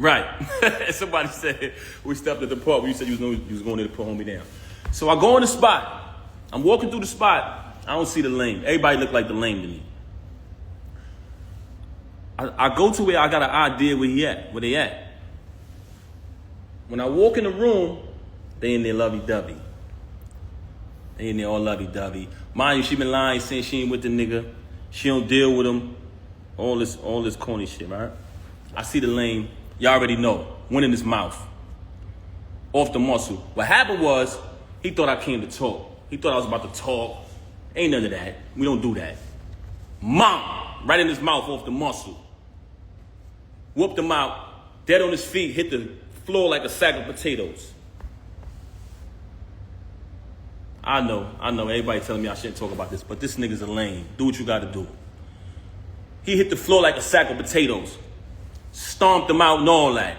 Right. Somebody said we stepped at the park where you said you was going there to put homie down. So I go in the spot. I'm walking through the spot. I don't see the lane. Everybody look like the lane to me. I go to where I got an idea where they at. When I walk in the room, they in there lovey-dovey. They in there all lovey-dovey. Mind you, she been lying, saying she ain't with the nigga. She don't deal with him. All this corny shit, right? I see the lane. Y'all already know. Went in his mouth. Off the muscle. What happened was, he thought I came to talk. He thought I was about to talk. Ain't none of that. We don't do that. Mom! Right in his mouth, off the muscle. Whooped him out. Dead on his feet. Hit the floor like a sack of potatoes. I know. Everybody telling me I shouldn't talk about this, but this nigga's a lame. Do what you gotta do. He hit the floor like a sack of potatoes. Stomped him out and all that.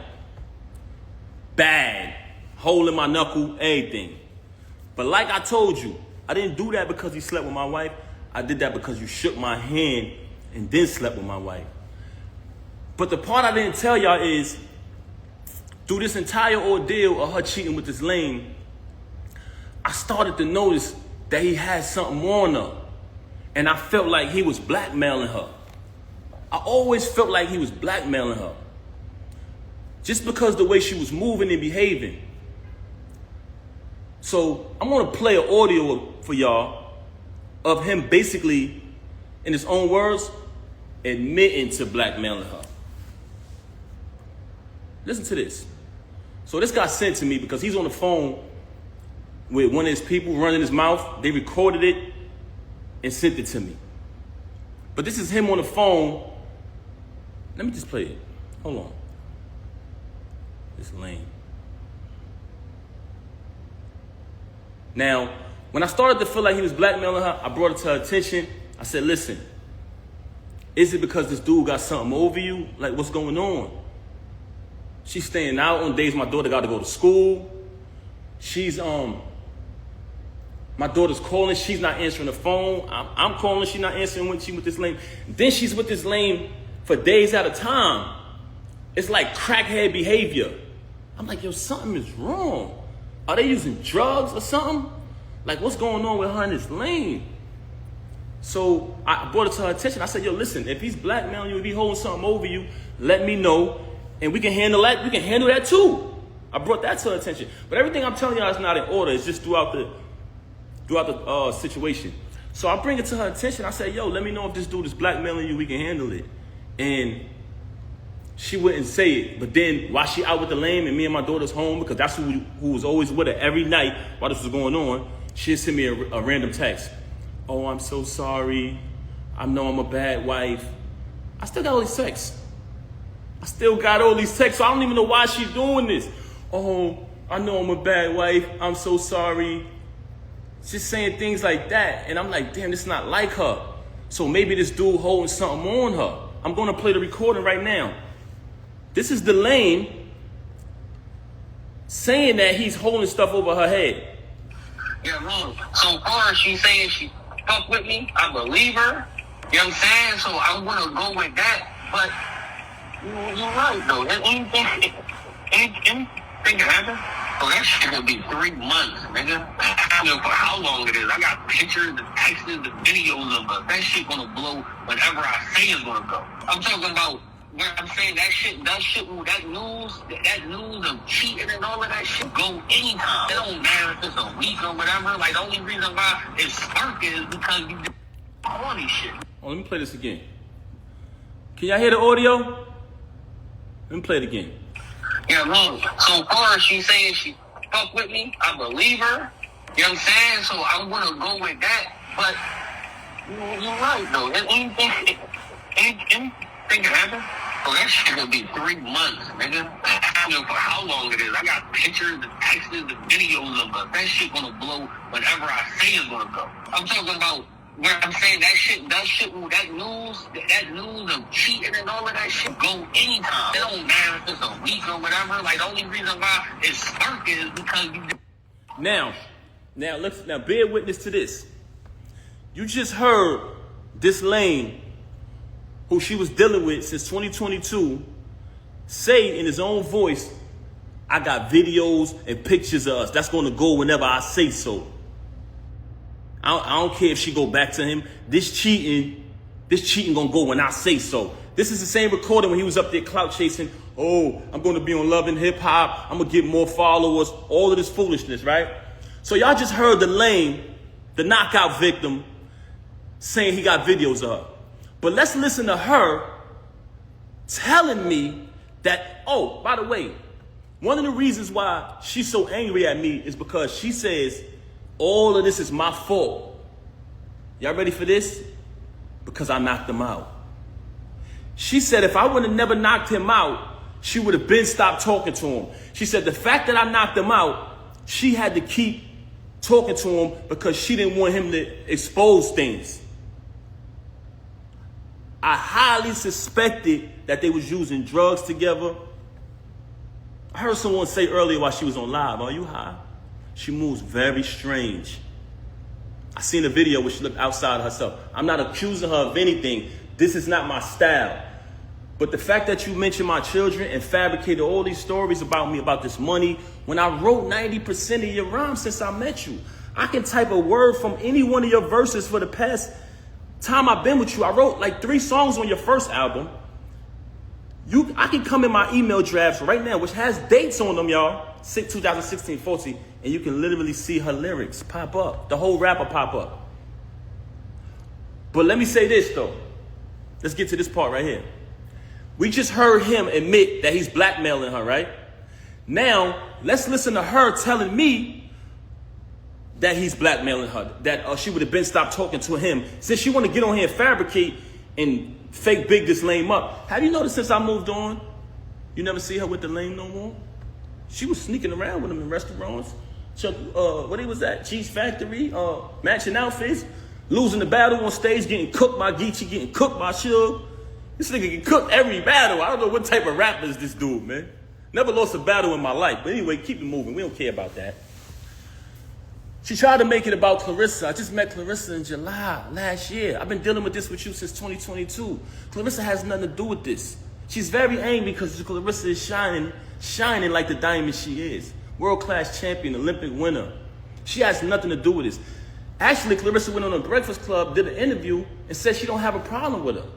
Bad. Hole in my knuckle, everything. But like I told you, I didn't do that because he slept with my wife. I did that because you shook my hand and then slept with my wife. But the part I didn't tell y'all is, through this entire ordeal of her cheating with this lame, I started to notice that he had something on her. And I felt like he was blackmailing her. I always felt like he was blackmailing her. Just because the way she was moving and behaving. So I'm gonna play an audio for y'all of him basically, in his own words, admitting to blackmailing her. Listen to this. So this got sent to me because he's on the phone with one of his people running his mouth. They recorded it and sent it to me. But this is him on the phone. Let me just play it. Hold on. It's lame. Now, when I started to feel like he was blackmailing her, I brought it to her attention. I said, listen, is it because this dude got something over you? Like, what's going on? She's staying out on days my daughter got to go to school. She's, my daughter's calling. She's not answering the phone. I'm calling. She's not answering when she's with this lame. Then she's with this lame for days at a time. It's like crackhead behavior. I'm like, yo, something is wrong. Are they using drugs or something? Like, what's going on with her and this lame? So I brought it to her attention. I said, yo, listen, if he's blackmailing you, if he's holding something over you, let me know. And we can handle that. We can handle that too. I brought that to her attention. But everything I'm telling y'all is not in order. It's just throughout the situation. So I bring it to her attention. I say, yo, let me know if this dude is blackmailing you. We can handle it. And she wouldn't say it. But then while she out with the lame and me and my daughter's home, because that's who was always with her every night while this was going on, she'd send me a random text. Oh, I'm so sorry. I know I'm a bad wife. I still got all these texts. So I don't even know why she's doing this. Oh, I know I'm a bad wife. I'm so sorry. She's saying things like that. And I'm like, damn, this is not like her. So maybe this dude holding something on her. I'm going to play the recording right now. This is the lame saying that he's holding stuff over her head. Yeah, man. So far, she's saying she fuck with me. I believe her. You know what I'm saying? So I'm going to go with that. But you're right, though. Anything can happen. So that shit will be 3 months, nigga. I don't know for how long it is. I got pictures, the texts, the videos of it. That shit gonna blow whenever I say it's gonna go. I'm talking about when I'm saying that news of cheating and all of that shit go anytime. It don't matter if it's a week or whatever. Like, the only reason why it's spark is because you do all this shit. Oh, let me play this again. Can y'all hear the audio? Let me play it again. Yeah, man. So far, she's saying she fuck with me. I believe her. You know what I'm saying? So I'm gonna go with that. But you're right, though. Anything can happen. So that shit will be 3 months, nigga. I don't know for how long it is. I got pictures, the texts, the videos of it. That shit gonna blow whenever I say it's gonna go. I'm talking about where I'm saying that news of cheating and all of that shit go anytime. It don't matter if it's a week or whatever. Like, the only reason why it's spark is because you. Now bear witness to this. You just heard this lame, who she was dealing with since 2022, say in his own voice, I got videos and pictures of us. That's going to go whenever I say so. I don't care if she go back to him. This cheating going to go when I say so. This is the same recording when he was up there clout chasing. Oh, I'm going to be on Love and Hip Hop. I'm going to get more followers. All of this foolishness, right? So y'all just heard the lame, the knockout victim, saying he got videos of her. But let's listen to her telling me that, oh, by the way, one of the reasons why she's so angry at me is because she says, all of this is my fault. Y'all ready for this? Because I knocked him out. She said if I would have never knocked him out, she would have been stopped talking to him. She said the fact that I knocked him out, she had to keep talking to him because she didn't want him to expose things. I highly suspected that they was using drugs together. I heard someone say earlier while she was on live, are you high? She moves very strange. I seen a video where she looked outside of herself. I'm not accusing her of anything. This is not my style. But the fact that you mentioned my children and fabricated all these stories about me, about this money, when I wrote 90% of your rhymes since I met you, I can type a word from any one of your verses for the past time I've been with you. I wrote like 3 songs on your first album. I can come in my email drafts right now, which has dates on them, y'all, 2016, 14, and you can literally see her lyrics pop up. The whole rapper pop up. But let me say this, though. Let's get to this part right here. We just heard him admit that he's blackmailing her, right? Now, let's listen to her telling me that he's blackmailing her, that she would have been stopped talking to him. Since she want to get on here and fabricate and fake big this lame up. Have you noticed since I moved on, you never see her with the lame no more? She was sneaking around with him in restaurants. What he was at? Cheese Factory, matching outfits, losing the battle on stage, getting cooked by Geechee, getting cooked by Suge. This nigga get cooked every battle. I don't know what type of rapper is this dude, man. Never lost a battle in my life. But anyway, keep it moving. We don't care about that. She tried to make it about Clarissa. I just met Clarissa in July last year. I've been dealing with this with you since 2022. Clarissa has nothing to do with this. She's very angry because Clarissa is shining like the diamond she is. World-class champion, Olympic winner. She has nothing to do with this. Actually, Clarissa went on a Breakfast Club, did an interview, and said she don't have a problem with her.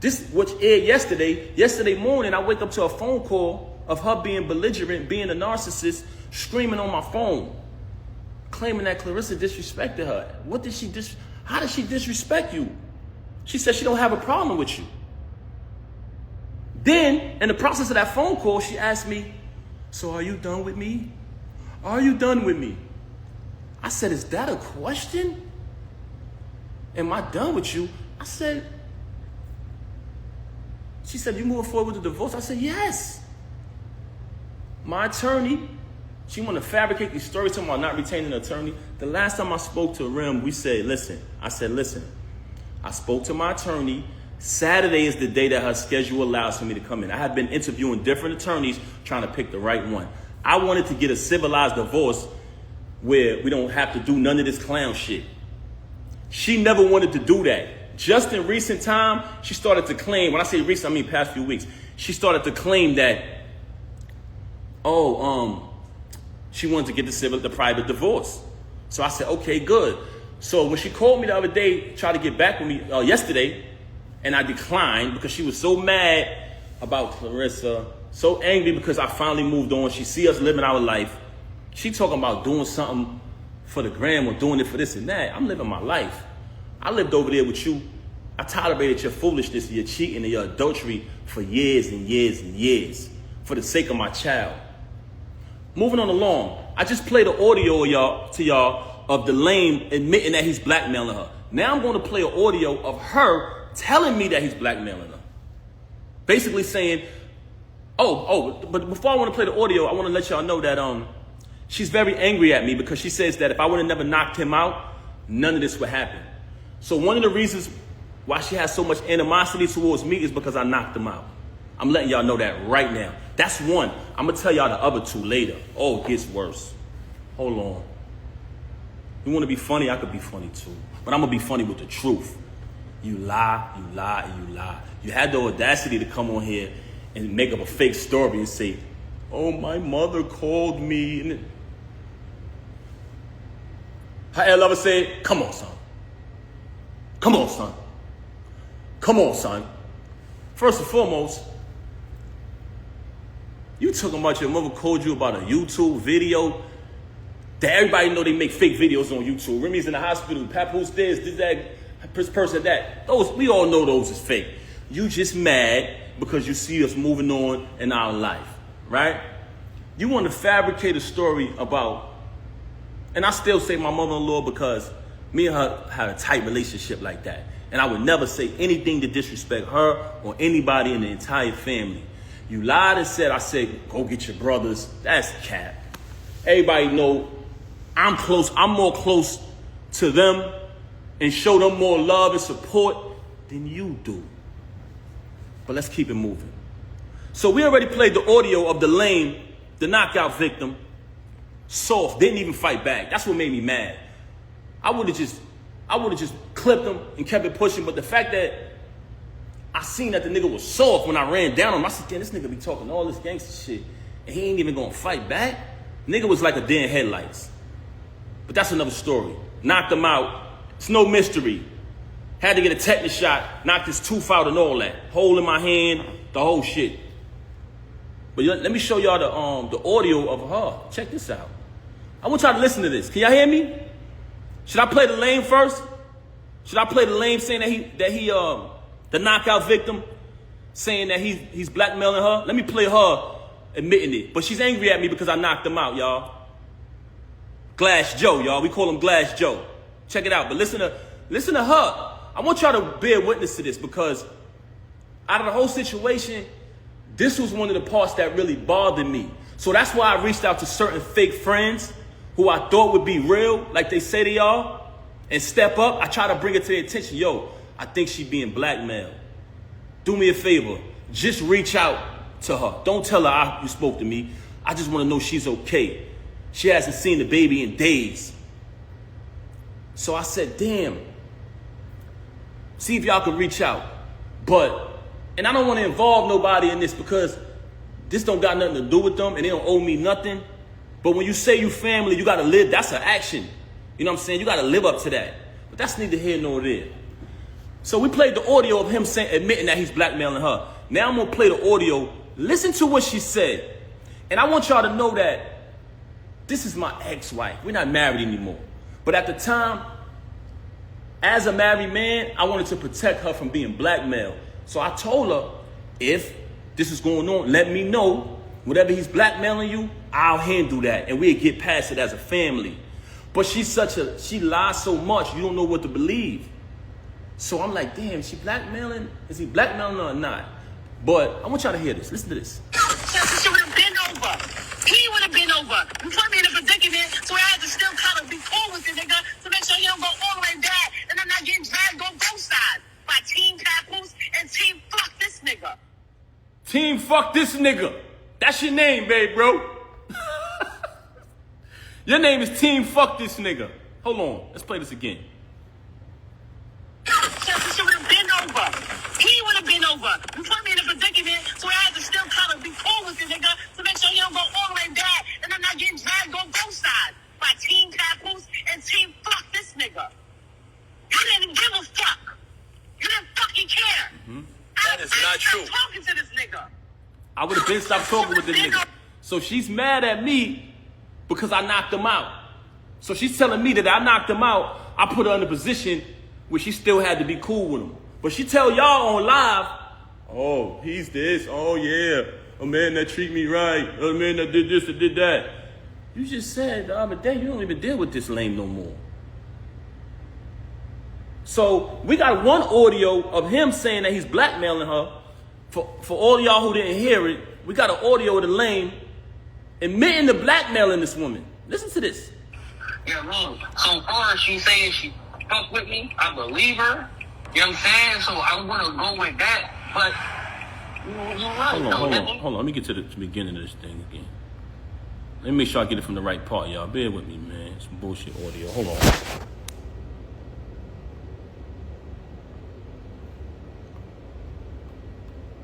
This, which aired yesterday. Yesterday morning, I wake up to a phone call of her being belligerent, being a narcissist, screaming on my phone, claiming that Clarissa disrespected her. How did she disrespect you? She said she don't have a problem with you. Then, in the process of that phone call, she asked me, so are you done with me? Are you done with me? I said, is that a question? Am I done with you? I said, she said, you moving forward with the divorce? I said, yes. My attorney, she want to fabricate these stories talking about not retaining an attorney. The last time I spoke to Rim, we said, listen. I said, listen. I spoke to my attorney. Saturday is the day that her schedule allows for me to come in. I had been interviewing different attorneys trying to pick the right one. I wanted to get a civilized divorce where we don't have to do none of this clown shit. She never wanted to do that. Just in recent time, she started to claim, when I say recent, I mean past few weeks, she started to claim that, she wanted to get the private divorce. So I said, okay, good. So when she called me the other day, tried to get back with me yesterday, and I declined because she was so mad about Clarissa, so angry because I finally moved on. She see us living our life. She talking about doing something for the gram or doing it for this and that. I'm living my life. I lived over there with you. I tolerated your foolishness, your cheating, and your adultery for years and years and years for the sake of my child. Moving on along, I just played the audio to y'all of the lame admitting that he's blackmailing her. Now I'm going to play an audio of her telling me that he's blackmailing her. Basically saying, but before I want to play the audio, I want to let y'all know that she's very angry at me because she says that if I would have never knocked him out, none of this would happen. So one of the reasons why she has so much animosity towards me is because I knocked him out. I'm letting y'all know that right now. That's one. I'm going to tell y'all the other two later. Oh, it gets worse. Hold on. You want to be funny? I could be funny too. But I'm going to be funny with the truth. You lie, you lie, and you lie. You had the audacity to come on here and make up a fake story and say, oh, my mother called me. And how L Lover said, come on, son. Come on, son. Come on, son. First and foremost, you talking about your mother called you about a YouTube video that everybody know they make fake videos on YouTube. Remy's in the hospital, Papoose this that, this person that. Those, we all know those is fake. You just mad because you see us moving on in our life, right? You want to fabricate a story about, and I still say my mother-in-law because me and her had a tight relationship like that. And I would never say anything to disrespect her or anybody in the entire family. You lied and said, I said, go get your brothers. That's cap. Everybody know I'm close. I'm more close to them and show them more love and support than you do. But let's keep it moving. So we already played the audio of the lame, the knockout victim, soft, didn't even fight back. That's what made me mad. I would have just clipped him and kept it pushing, but the fact that I seen that the nigga was soft when I ran down on him, I said, damn, this nigga be talking all this gangster shit, and he ain't even gonna fight back? Nigga was like a deer in headlights. But that's another story. Knocked him out. It's no mystery. Had to get a tetanus shot, knocked his tooth out and all that. Hole in my hand, the whole shit. But let me show y'all the audio of her. Check this out. I want y'all to listen to this. Can y'all hear me? Should I play the lame first? Should I play the lame saying that he the knockout victim saying that he's blackmailing her? Let me play her admitting it. But she's angry at me because I knocked him out, y'all. Glass Joe, y'all. We call him Glass Joe. Check it out. But listen to her. I want y'all to bear witness to this because out of the whole situation, this was one of the parts that really bothered me. So that's why I reached out to certain fake friends who I thought would be real, like they say they are, and step up. I try to bring it to their attention. Yo, I think she being blackmailed. Do me a favor. Just reach out to her. Don't tell her you spoke to me. I just want to know she's okay. She hasn't seen the baby in days. So I said, damn. See if y'all can reach out. And I don't want to involve nobody in this because this don't got nothing to do with them and they don't owe me nothing. But when you say you family, you got to live. That's an action. You know what I'm saying? You got to live up to that. But that's neither here nor there. So we played the audio of him admitting that he's blackmailing her. Now I'm going to play the audio. Listen to what she said. And I want y'all to know that this is my ex-wife. We're not married anymore. But at the time, as a married man, I wanted to protect her from being blackmailed. So I told her, if this is going on, let me know. Whatever he's blackmailing you, I'll handle that. And we'll get past it as a family. But she lies so much, you don't know what to believe. So I'm like, damn, is she blackmailing? Is he blackmailing her or not? But I want y'all to hear this. Listen to this. She would have been over. He would have been over. You put me in a predicament, so I had to still kind of be cool with the nigga to make sure he don't go all the way back and I'm not getting dragged on both sides by Team Papoose and Team Fuck This Nigga. Team Fuck This Nigga. That's your name, babe, bro. Your name is Team Fuck This Nigga. Hold on. Let's play this again. She would have been over. He would have been over. You put me in a predicament, so I had to still kind of be cool with the nigga to make sure he don't go all the way back and I'm not getting dragged on both sides by Team Papoose and Team Fuck This Nigga. You didn't give a fuck. You didn't fucking care. Mm-hmm. That is not true. I stopped talking to this nigga. I would have been stopped talking with this nigga. So she's mad at me because I knocked him out. So she's telling me that I knocked him out. I put her in a position where she still had to be cool with him. But she tell y'all on live, oh, he's this. Oh, yeah. A man that treat me right. A man that did this and did that. You just said the other day you don't even deal with this lame no more. So we got one audio of him saying that he's blackmailing her. For all y'all who didn't hear it, we got an audio of the lame admitting to blackmailing this woman. Listen to this. Yeah, man. So far as she saying she fuck with me, I believe her. You know what I'm saying? So I'm gonna go with that. But you're right. Hold on. Let me get to the beginning of this thing again. Let me make sure I get it from the right part, y'all. Bear with me, man. Some bullshit audio. Hold on.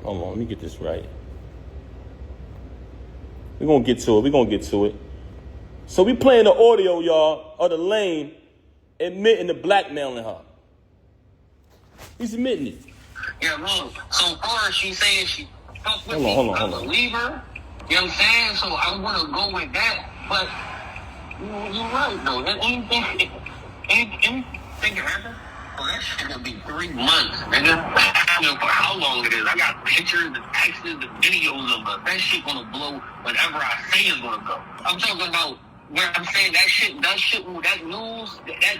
Hold on, let me get this right. We're going to get to it. So we playing the audio, y'all, of the lame admitting to blackmailing her. He's admitting it. Yeah, man. So far, she saying she fuck with Hold me. on. I believe her. You know what I'm saying? So I'm going to go with that. But you're right, though. Anything can happen. Well, that shit gonna be 3 months, nigga. I don't know for how long it is. I got pictures, the texts, the videos of us. That shit gonna blow whenever I say it's gonna go. I'm talking about where I'm saying that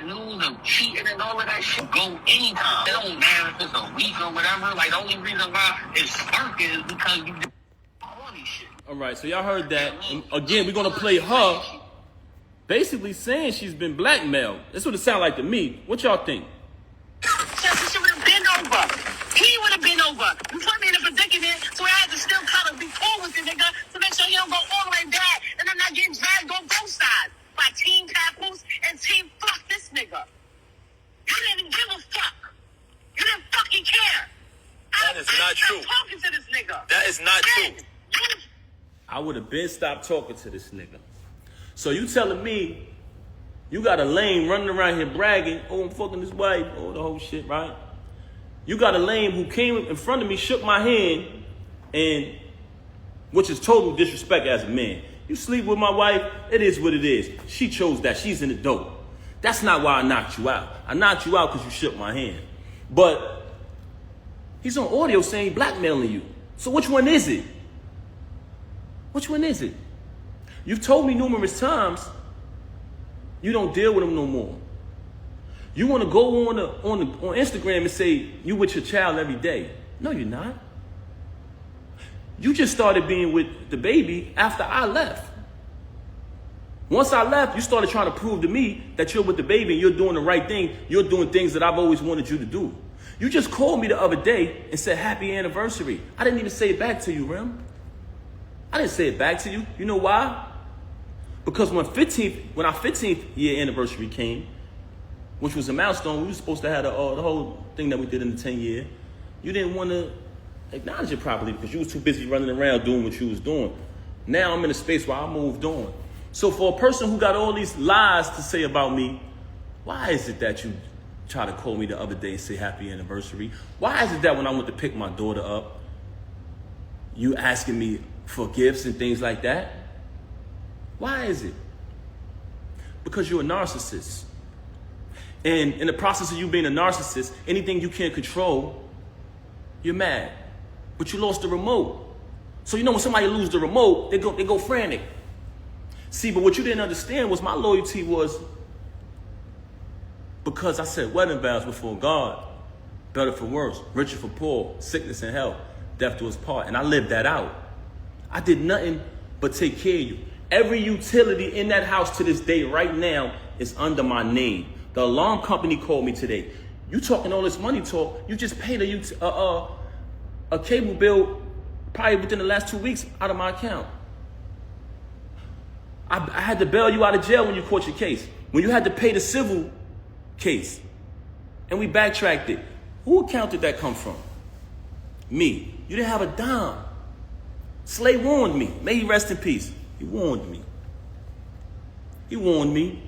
news of cheating and all of that shit go anytime. It don't matter if it's a week or whatever. Like, the only reason why it's sparking is because you do all these shit. All right, so y'all heard that. And again, we're gonna play her basically saying she's been blackmailed. That's what it sounds like to me. What y'all think? She would have been over. He would have been over. You put me in a predicament, so I had to still kind of be cool with the nigga to make sure he don't go all the way back, and I'm not getting dragged on both sides by Team Papoose and Team Fuck this nigga. You didn't give a fuck. You didn't fucking care. That is not true. Talking to this nigga. That is not true. I would have been stopped talking to this nigga. So you telling me you got a lame running around here bragging, oh, I'm fucking his wife, oh, the whole shit, right? You got a lame who came in front of me, shook my hand, and which is total disrespect as a man. You sleep with my wife, it is what it is. She chose that. She's an adult. That's not why I knocked you out. I knocked you out because you shook my hand. But he's on audio saying blackmailing you. So which one is it? Which one is it? You've told me numerous times you don't deal with him no more. You want to go on Instagram and say you with your child every day. No, you're not. You just started being with the baby after I left. Once I left, you started trying to prove to me that you're with the baby and you're doing the right thing. You're doing things that I've always wanted you to do. You just called me the other day and said happy anniversary. I didn't even say it back to you, Rem. I didn't say it back to you. You know why? Because when our 15th year anniversary came, which was a milestone, we were supposed to have the whole thing that we did in the 10 year. You didn't want to acknowledge it properly because you was too busy running around doing what you was doing. Now I'm in a space where I moved on. So for a person who got all these lies to say about me, why is it that you try to call me the other day and say happy anniversary? Why is it that when I went to pick my daughter up, you asking me for gifts and things like that? Why is it? Because you're a narcissist. And in the process of you being a narcissist, anything you can't control, you're mad. But you lost the remote. So you know when somebody loses the remote, they go frantic. See, but what you didn't understand was my loyalty was because I said wedding vows before God, better for worse, richer for poor, sickness and health, death to his part. And I lived that out. I did nothing but take care of you. Every utility in that house to this day right now is under my name. The alarm company called me today. You talking all this money talk, you just paid a cable bill probably within the last 2 weeks out of my account. I had to bail you out of jail when you caught your case. When you had to pay the civil case. And we backtracked it. Who account did that come from? Me. You didn't have a dime. Slay warned me. May he rest in peace. He warned me. He warned me.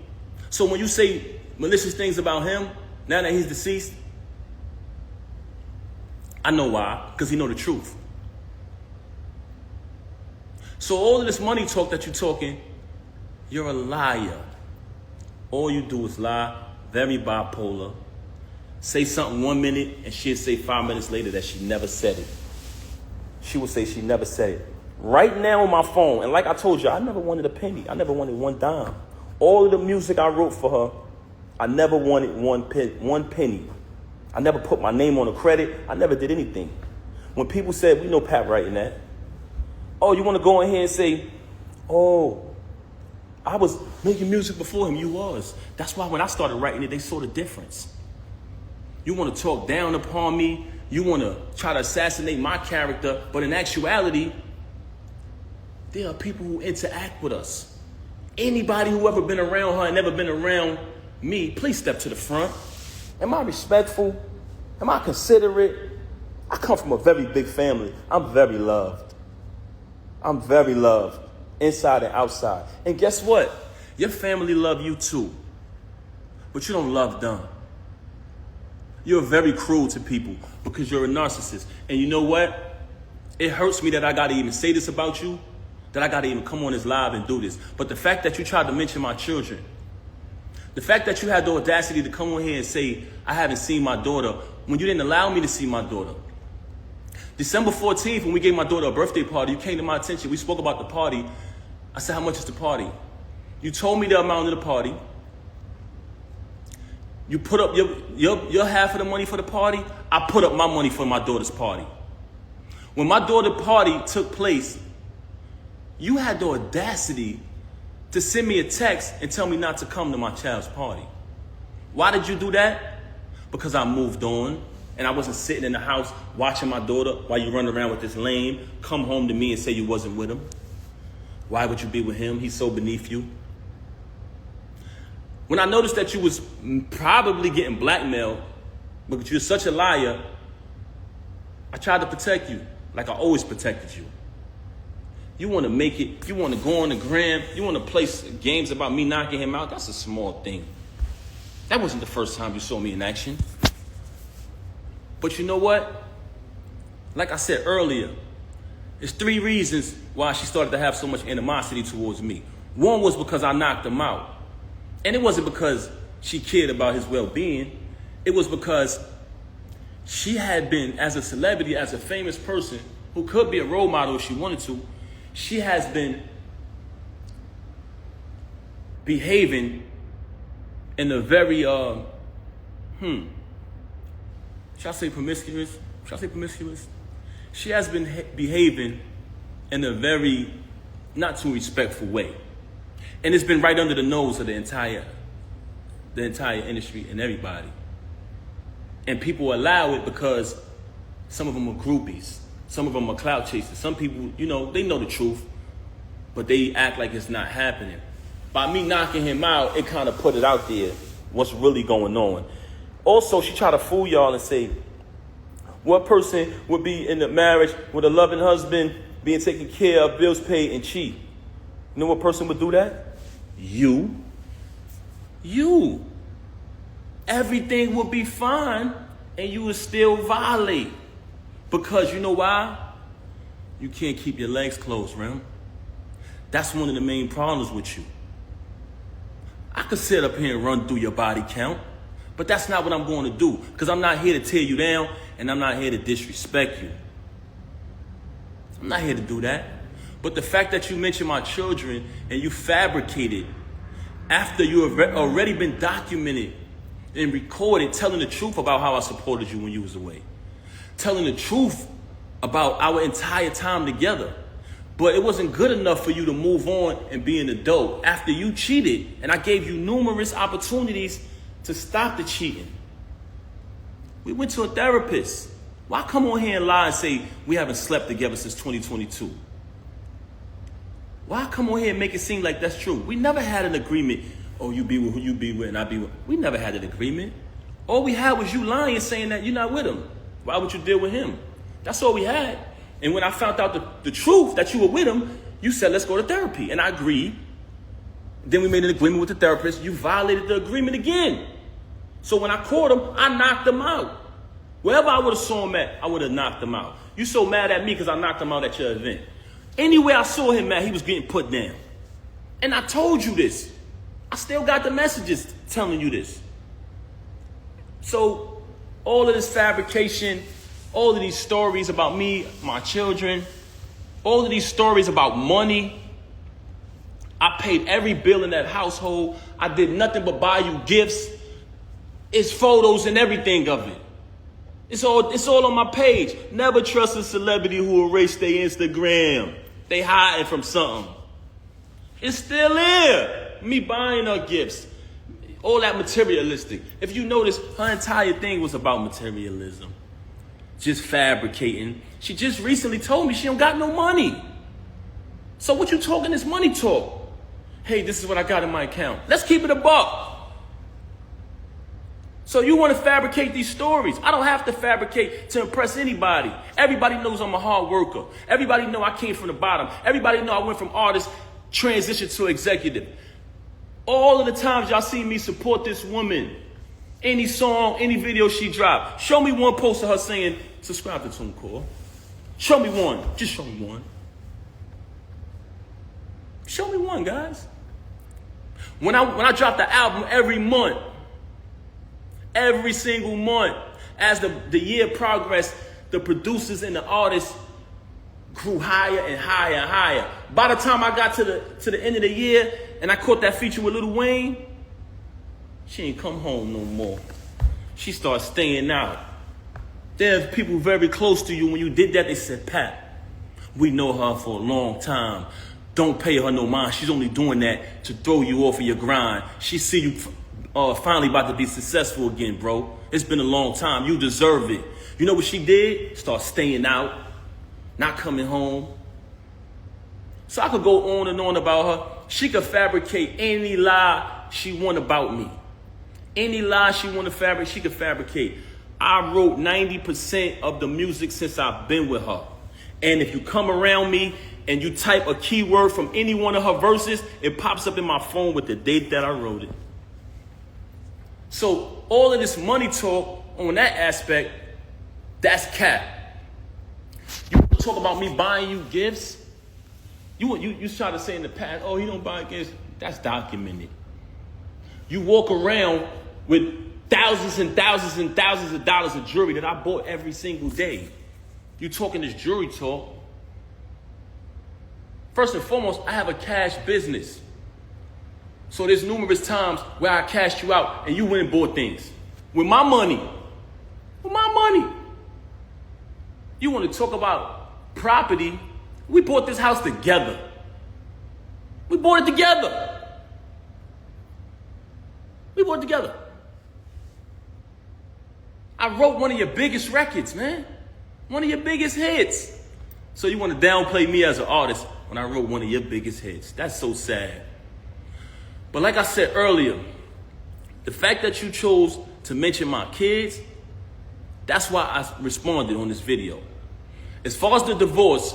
So when you say malicious things about him, now that he's deceased, I know why. Because he know the truth. So all of this money talk that you're talking, you're a liar. All you do is lie, very bipolar. Say something 1 minute and she'll say 5 minutes later that she never said it. She will say she never said it. Right now on my phone, and like I told you, I never wanted a penny. I never wanted one dime. All of the music I wrote for her, I never wanted one penny. I never put my name on a credit. I never did anything. When people said, we know Pat writing that. Oh, you want to go in here and say, oh, I was making music before him. You was. That's why when I started writing it, they saw the difference. You want to talk down upon me. You want to try to assassinate my character. But in actuality, there are people who interact with us. Anybody who ever been around her and never been around me, please step to the front. Am I respectful? Am I considerate? I come from a very big family. I'm very loved. I'm very loved. inside and outside. And guess what? Your family love you too, but you don't love them. You're very cruel to people because you're a narcissist. And you know what? It hurts me that I gotta even say this about you, that I gotta even come on this live and do this. But the fact that you tried to mention my children, the fact that you had the audacity to come on here and say, I haven't seen my daughter, when you didn't allow me to see my daughter. December 14th, when we gave my daughter a birthday party, you came to my attention. We spoke about the party. I said, how much is the party? You told me the amount of the party. You put up your half of the money for the party. I put up my money for my daughter's party. When my daughter's party took place, you had the audacity to send me a text and tell me not to come to my child's party. Why did you do that? Because I moved on and I wasn't sitting in the house watching my daughter while you run around with this lame, come home to me and say you wasn't with him. Why would you be with him? He's so beneath you. When I noticed that you was probably getting blackmailed because you're such a liar, I tried to protect you like I always protected you. You want to make it, you want to go on the gram, you want to play games about me knocking him out. That's a small thing. That wasn't the first time you saw me in action. But you know what? Like I said earlier, there's 3 reasons why she started to have so much animosity towards me. One was because I knocked him out. And it wasn't because she cared about his well-being. It was because she had been, as a celebrity, as a famous person who could be a role model if she wanted to, she has been behaving in a very, should I say promiscuous? Should I say promiscuous? She has been behaving in a very not too respectful way. And it's been right under the nose of the entire industry and everybody. And people allow it because some of them are groupies. Some of them are clout chasers. Some people, they know the truth, but they act like it's not happening. By me knocking him out, it kind of put it out there, what's really going on. Also, she tried to fool y'all and say, what person would be in a marriage with a loving husband, being taken care of, bills paid, and cheat? You know what person would do that? You. Everything would be fine, and you would still violate. Because you know why? You can't keep your legs closed, Rem. That's one of the main problems with you. I could sit up here and run through your body count, but that's not what I'm going to do, because I'm not here to tear you down, and I'm not here to disrespect you. I'm not here to do that. But the fact that you mentioned my children and you fabricated after you have already been documented and recorded telling the truth about how I supported you when you was away. Telling the truth about our entire time together. But it wasn't good enough for you to move on and be an adult after you cheated. And I gave you numerous opportunities to stop the cheating. We went to a therapist. Why come on here and lie and say we haven't slept together since 2022? Why come on here and make it seem like that's true? We never had an agreement. Oh, you be with who you be with and I be with. We never had an agreement. All we had was you lying, saying that you're not with him. Why would you deal with him? That's all we had. And when I found out the truth that you were with him, you said, let's go to therapy. And I agreed. Then we made an agreement with the therapist. You violated the agreement again. So when I caught him, I knocked him out. Wherever I would have saw him at, I would have knocked him out. You so mad at me because I knocked him out at your event. Anywhere I saw him at, he was getting put down. And I told you this. I still got the messages telling you this. So all of this fabrication, all of these stories about me, my children, all of these stories about money. I paid every bill in that household. I did nothing but buy you gifts. It's photos and everything of it. It's all on my page. Never trust a celebrity who will erase their Instagram. They hiding from something. It's still there. Me buying her gifts. All that materialistic. If you notice, her entire thing was about materialism. Just fabricating. She just recently told me she don't got no money. So what you talking this money talk? Hey, this is what I got in my account. Let's keep it a buck. So you want to fabricate these stories. I don't have to fabricate to impress anybody. Everybody knows I'm a hard worker. Everybody know I came from the bottom. Everybody know I went from artist transition to executive. All of the times y'all see me support this woman, any song, any video she dropped, show me one post of her saying, subscribe to TuneCore. Show me one. Just show me one. Show me one, guys. When I drop the album every month, every single month, as the year progressed, the producers and the artists grew higher and higher and higher. By the time I got to the end of the year and I caught that feature with Lil Wayne, she ain't come home no more. She started staying out. There's people very close to you. When you did that, they said, Pat, we know her for a long time. Don't pay her no mind. She's only doing that to throw you off of your grind. She see you finally about to be successful again, bro. It's been a long time. You deserve it. You know what she did? Start staying out, not coming home. So I could go on and on about her. She could fabricate any lie she want about me. Any lie she want to fabricate, she could fabricate. I wrote 90% of the music since I've been with her. And if you come around me and you type a keyword from any one of her verses, it pops up in my phone with the date that I wrote it. So all of this money talk on that aspect, that's cap. You talk about me buying you gifts. You try to say in the past, oh, he don't buy gifts. That's documented. You walk around with thousands and thousands and thousands of dollars of jewelry that I bought every single day. You talking this jewelry talk. First and foremost, I have a cash business. So there's numerous times where I cashed you out and you went and bought things. With my money. With my money. You want to talk about property? We bought this house together. We bought it together. We bought it together. I wrote one of your biggest records, man. One of your biggest hits. So you want to downplay me as an artist when I wrote one of your biggest hits. That's so sad. But like I said earlier, the fact that you chose to mention my kids, that's why I responded on this video. As far as the divorce,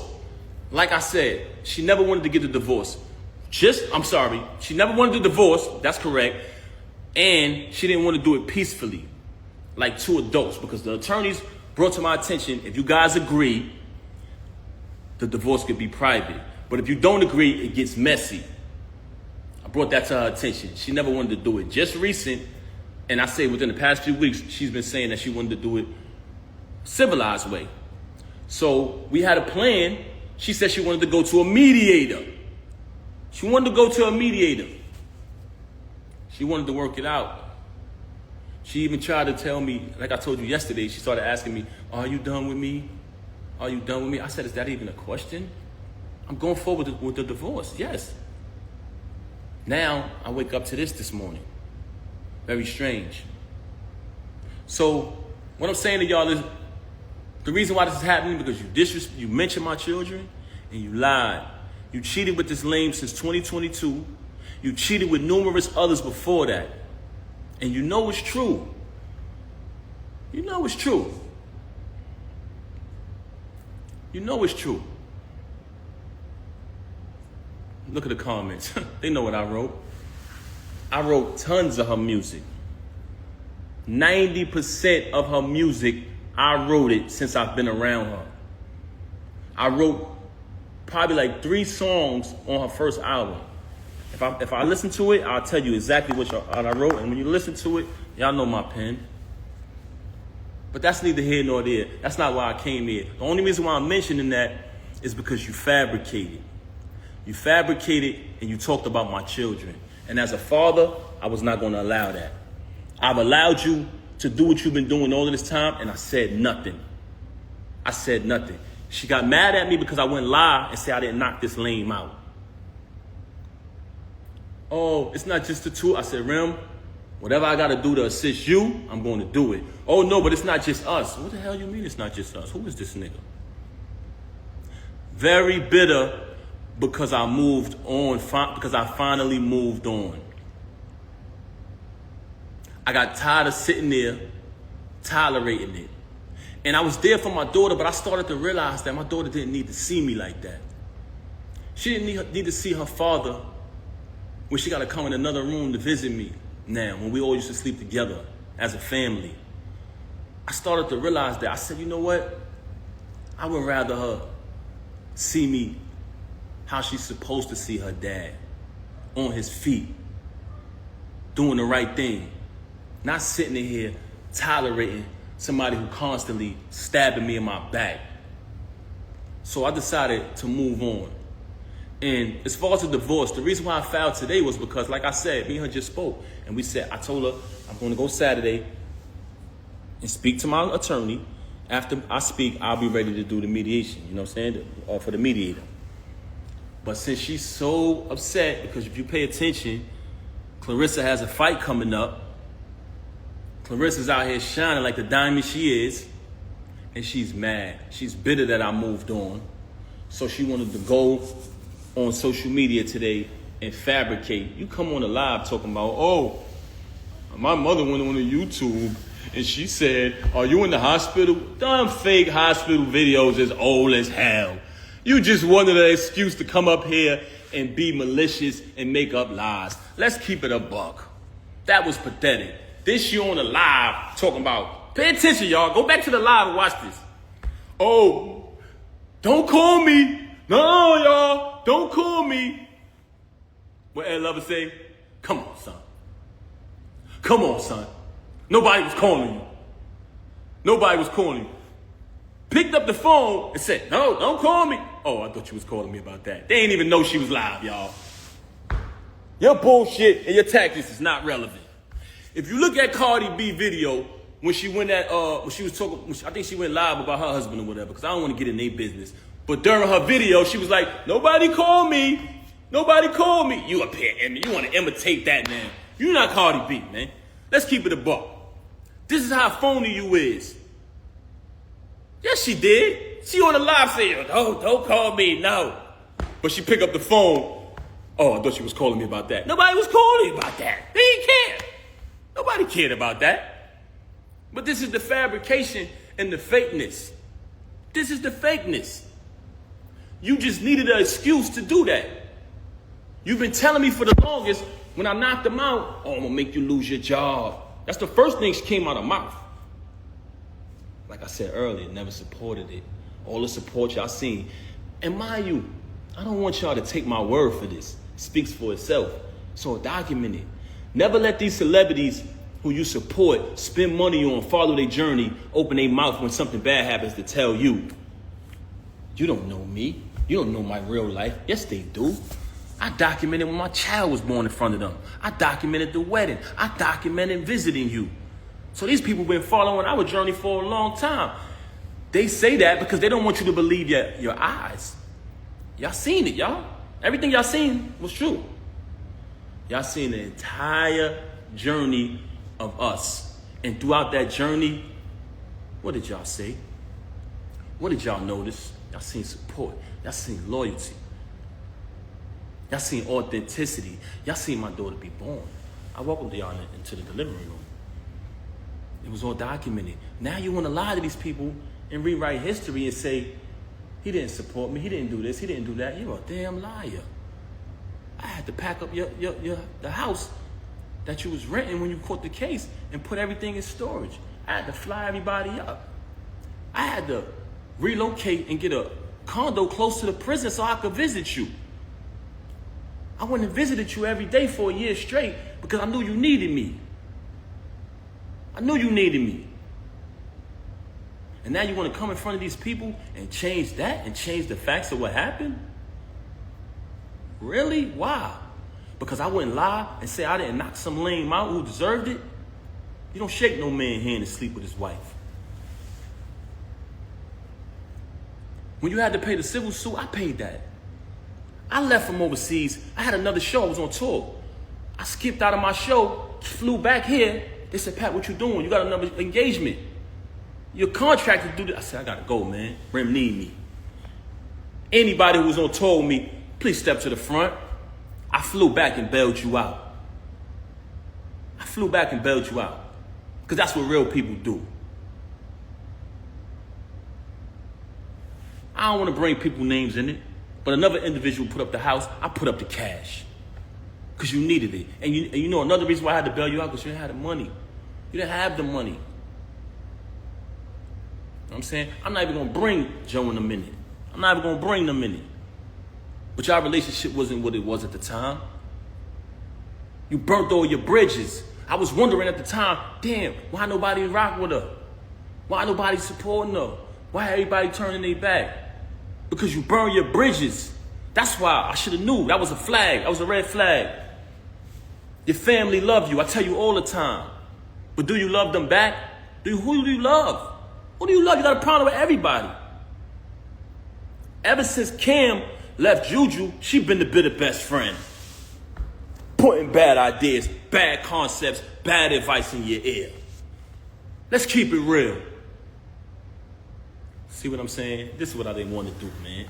like I said, she never wanted to get the divorce. She never wanted the divorce, that's correct. And she didn't want to do it peacefully, like two adults, because the attorneys brought to my attention, if you guys agree, the divorce could be private. But if you don't agree, it gets messy. I brought that to her attention. She never wanted to do it. Just recent, and I say within the past few weeks, she's been saying that she wanted to do it civilized way. So we had a plan. She said she wanted to go to a mediator. She wanted to go to a mediator. She wanted to work it out. She even tried to tell me, like I told you yesterday, she started asking me, are you done with me? Are you done with me? I said, is that even a question? I'm going forward with the divorce, yes. Now, I wake up to this morning. Very strange. So, what I'm saying to y'all is, the reason why this is happening because you mentioned my children and you lied. You cheated with this lame since 2022. You cheated with numerous others before that. And you know it's true. You know it's true. You know it's true. Look at the comments. They know what I wrote. I wrote tons of her music. 90% of her music, I wrote it since I've been around her. I wrote probably like 3 songs on her first album. If I listen to it, I'll tell you exactly what I wrote. And when you listen to it, y'all know my pen. But that's neither here nor there. That's not why I came here. The only reason why I'm mentioning that is because you fabricated. You fabricated and you talked about my children. And as a father, I was not going to allow that. I've allowed you to do what you've been doing all of this time, and I said nothing. I said nothing. She got mad at me because I went live and said I didn't knock this lame out. Oh, it's not just the two. I said, Rem, whatever I got to do to assist you, I'm going to do it. Oh, no, but it's not just us. What the hell you mean it's not just us? Who is this nigga? Very bitter because I moved on, because I finally moved on. I got tired of sitting there tolerating it. And I was there for my daughter, but I started to realize that my daughter didn't need to see me like that. She didn't need to see her father when she got to come in another room to visit me now, when we all used to sleep together as a family. I started to realize that. I said, you know what? I would rather her see me how she's supposed to see her dad, on his feet, doing the right thing, not sitting in here tolerating somebody who constantly stabbing me in my back. So I decided to move on. And as far as the divorce, the reason why I filed today was because, like I said, me and her just spoke. And I told her, I'm going to go Saturday and speak to my attorney. After I speak, I'll be ready to do the mediation, you know what I'm saying, for the mediator. But since she's so upset, because if you pay attention, Clarissa has a fight coming up. Clarissa's out here shining like the diamond she is, and she's mad. She's bitter that I moved on. So she wanted to go on social media today and fabricate. You come on a live talking about, oh, my mother went on YouTube and she said, are you in the hospital? Dumb fake hospital videos is old as hell. You just wanted an excuse to come up here and be malicious and make up lies. Let's keep it a buck. That was pathetic. This you on the live talking about, pay attention, y'all. Go back to the live and watch this. Oh, don't call me. No, y'all, don't call me. What Ed Lover say? Come on, son. Come on, son. Nobody was calling you. Nobody was calling you. Picked up the phone and said, no, don't call me. Oh, I thought you was calling me about that. They ain't even know she was live, y'all. Your bullshit and your tactics is not relevant. If you look at Cardi B video, when she went when she was talking, I think she went live about her husband or whatever, because I don't want to get in their business. But during her video, she was like, nobody call me. Nobody call me. You up here, Emmy. You want to imitate that, man. You're not Cardi B, man. Let's keep it a buck. This is how phony you is. Yes, she did. She on the live saying, oh, don't call me, no. But she picked up the phone. Oh, I thought she was calling me about that. Nobody was calling me about that. They didn't care. Nobody cared about that. But this is the fabrication and the fakeness. This is the fakeness. You just needed an excuse to do that. You've been telling me for the longest, when I knocked them out, oh, I'm going to make you lose your job. That's the first thing she came out of her mouth. Like I said earlier, never supported it. All the support y'all seen. And mind you, I don't want y'all to take my word for this. It speaks for itself. So document it. Never let these celebrities who you support spend money on, follow their journey, open their mouth when something bad happens to tell you. You don't know me. You don't know my real life. Yes, they do. I documented when my child was born in front of them. I documented the wedding. I documented visiting you. So these people been following our journey for a long time. They say that because they don't want you to believe your eyes. Y'all seen it, y'all. Everything y'all seen was true. Y'all seen the entire journey of us. And throughout that journey, what did y'all say? What did y'all notice? Y'all seen support. Y'all seen loyalty. Y'all seen authenticity. Y'all seen my daughter be born. I welcomed y'all into the delivery room. It was all documented. Now you want to lie to these people and rewrite history and say, he didn't support me, he didn't do this, he didn't do that. You're a damn liar. I had to pack up the house that you was renting when you caught the case and put everything in storage. I had to fly everybody up. I had to relocate and get a condo close to the prison so I could visit you. I went and visited you every day for a year straight because I knew you needed me. I knew you needed me. And now you want to come in front of these people and change that and change the facts of what happened? Really? Why? Because I wouldn't lie and say I didn't knock some lame out who deserved it? You don't shake no man's hand to sleep with his wife. When you had to pay the civil suit, I paid that. I left from overseas. I had another show. I was on tour. I skipped out of my show, flew back here. They said, Pat, what you doing? You got another engagement. You're contracted to do this. I said, I got to go, man. Rem need me. Anybody who was on tour with me, please step to the front. I flew back and bailed you out. I flew back and bailed you out. Because that's what real people do. I don't want to bring people's names in it. But another individual put up the house, I put up the cash. Because you needed it. And you know another reason why I had to bail you out, because you didn't have the money. You didn't have the money. You know what I'm saying? I'm not even going to bring Joe in a minute. I'm not even going to bring them in it. But your relationship wasn't what it was at the time. You burnt all your bridges. I was wondering at the time, damn, why nobody rock with her? Why nobody supporting her? Why everybody turning their back? Because you burn your bridges. That's why I should have knew. That was a flag. That was a red flag. Your family love you. I tell you all the time. But do you love them back? Who do you love? Who do you love? You got a problem with everybody. Ever since Cam left Juju, she been the bitter best friend. Putting bad ideas, bad concepts, bad advice in your ear. Let's keep it real. See what I'm saying? This is what I didn't want to do, man.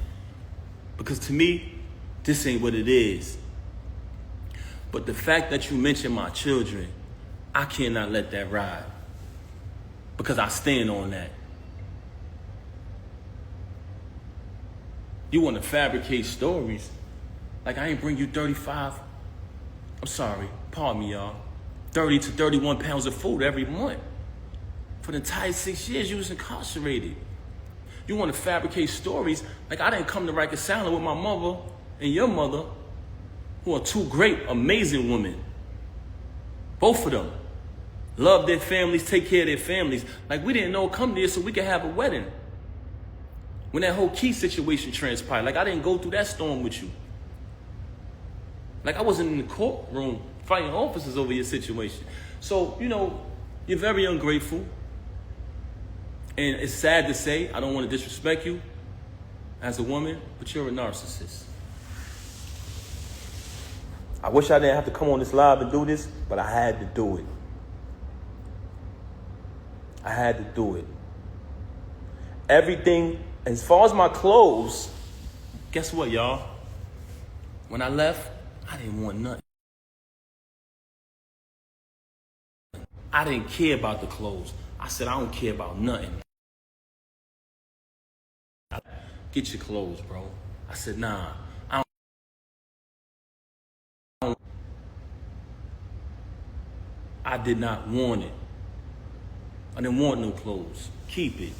Because to me, this ain't what it is. But the fact that you mentioned my children, I cannot let that ride. Because I stand on that. You want to fabricate stories. Like I ain't bring you 35, I'm sorry, pardon me, y'all. 30 to 31 pounds of food every month. For the entire 6 years you was incarcerated. You want to fabricate stories like I didn't come to reconcile with my mother and your mother, who are two great, amazing women. Both of them love their families, take care of their families. Like we didn't know come there so we could have a wedding. When that whole Key situation transpired, like I didn't go through that storm with you. Like I wasn't in the courtroom fighting officers over your situation. So, you know, you're very ungrateful. And it's sad to say, I don't want to disrespect you as a woman, but you're a narcissist. I wish I didn't have to come on this live and do this, but I had to do it. I had to do it. Everything, as far as my clothes, guess what, y'all? When I left, I didn't want nothing. I didn't care about the clothes. I said, I don't care about nothing. Get your clothes, bro. I said, nah, I don't. I did not want it. I didn't want no clothes. Keep it.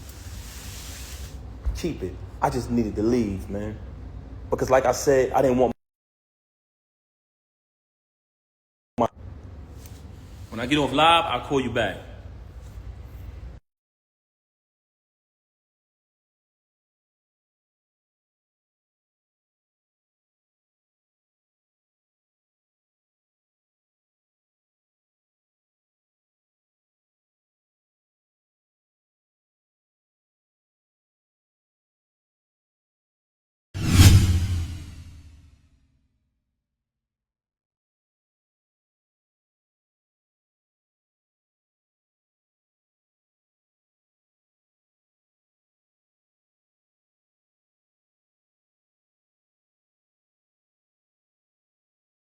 Keep it. I just needed to leave, man. Because like I said, I didn't want my... When I get off live, I'll call you back.